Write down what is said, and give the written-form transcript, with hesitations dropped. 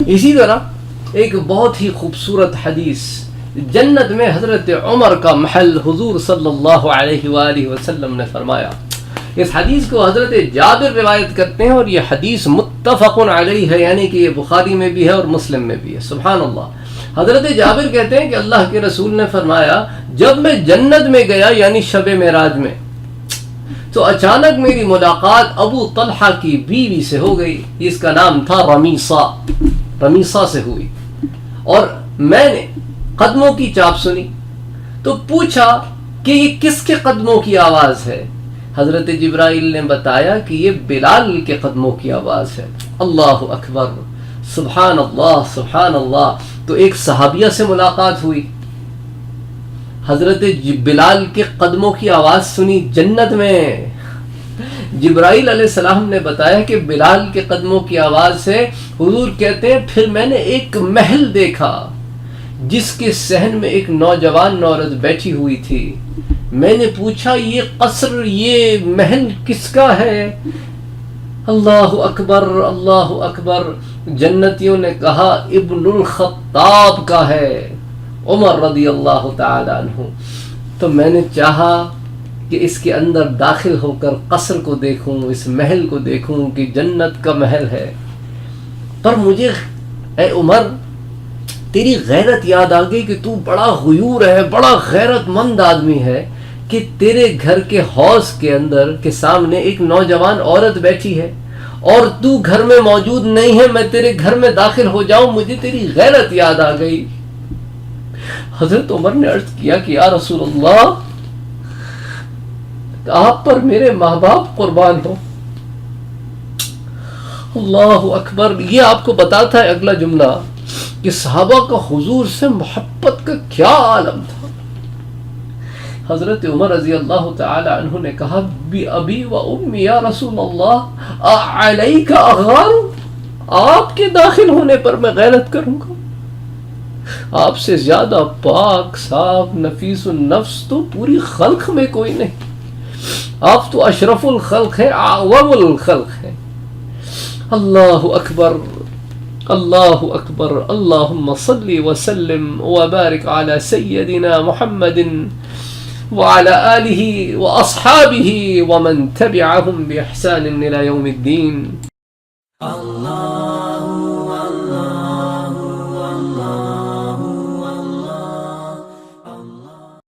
اسی طرح ایک بہت ہی خوبصورت حدیث، جنت میں حضرت عمر کا محل حضور صلی اللہ علیہ وآلہ وسلم نے فرمایا. اس حدیث کو حضرت جابر روایت کرتے ہیں اور یہ حدیث متفق علیہ ہے، یعنی کہ یہ بخاری میں بھی ہے اور مسلم میں بھی ہے. سبحان اللہ. حضرت جابر کہتے ہیں کہ اللہ کے رسول نے فرمایا جب میں جنت میں گیا یعنی شب معراج میں، تو اچانک میری ملاقات ابو طلحہ کی بیوی سے ہو گئی، اس کا نام تھا رمیسہ سے ہوئی، اور میں نے قدموں کی چاپ سنی تو پوچھا کہ یہ کس کے قدموں کی آواز ہے؟ حضرت جبرائیل نے بتایا کہ یہ بلال کے قدموں کی آواز ہے. اللہ اکبر، سبحان اللہ سبحان اللہ. تو ایک صحابیہ سے ملاقات ہوئی، حضرت بلال کے قدموں کی آواز سنی جنت میں. جبرائیل علیہ السلام نے بتایا کہ بلال کے قدموں کی آواز سے. حضور کہتے ہیں پھر میں نے ایک محل دیکھا جس کے صحن میں ایک نوجوان عورت بیٹھی ہوئی تھی. میں نے پوچھا یہ قصر، یہ محل کس کا ہے؟ اللہ اکبر اللہ اکبر. جنتیوں نے کہا ابن الخطاب کا ہے، عمر رضی اللہ تعالی عنہ. تو میں نے چاہا کہ اس کے اندر داخل ہو کر قصر کو دیکھوں، اس محل کو دیکھوں کہ جنت کا محل ہے. پر مجھے اے عمر تیری غیرت یاد آ گئی کہ تو بڑا غیور ہے، بڑا غیرت مند آدمی ہے، کہ تیرے گھر کے حوض کے اندر کے سامنے ایک نوجوان عورت بیٹھی ہے اور تو گھر میں موجود نہیں ہے، میں تیرے گھر میں داخل ہو جاؤں، مجھے تیری غیرت یاد آ گئی. حضرت عمر نے عرض کیا کہ یا رسول اللہ آپ پر میرے ماں باپ قربان ہو. اللہ اکبر. یہ آپ کو بتاتا ہے اگلا جملہ کہ صحابہ کا حضور سے محبت کا کیا عالم تھا. حضرت عمر رضی اللہ تعالی عنہ نے کہا بی ابی و امی یا رسول اللہ علیک اغار، آپ کے داخل ہونے پر میں غیرت کروں گا. آپ سے زیادہ پاک صاف نفیس النفس تو پوری خلق میں کوئی نہیں. آپ تو اشرف الخلق ہیں، اعظم الخلق ہیں. اللہ اکبر اللہ اکبر. اللہم صلی وسلم وبارک علی سیدنا محمد وعلى آله وأصحابه ومن تبعهم بإحسان إلى يوم الدين. الله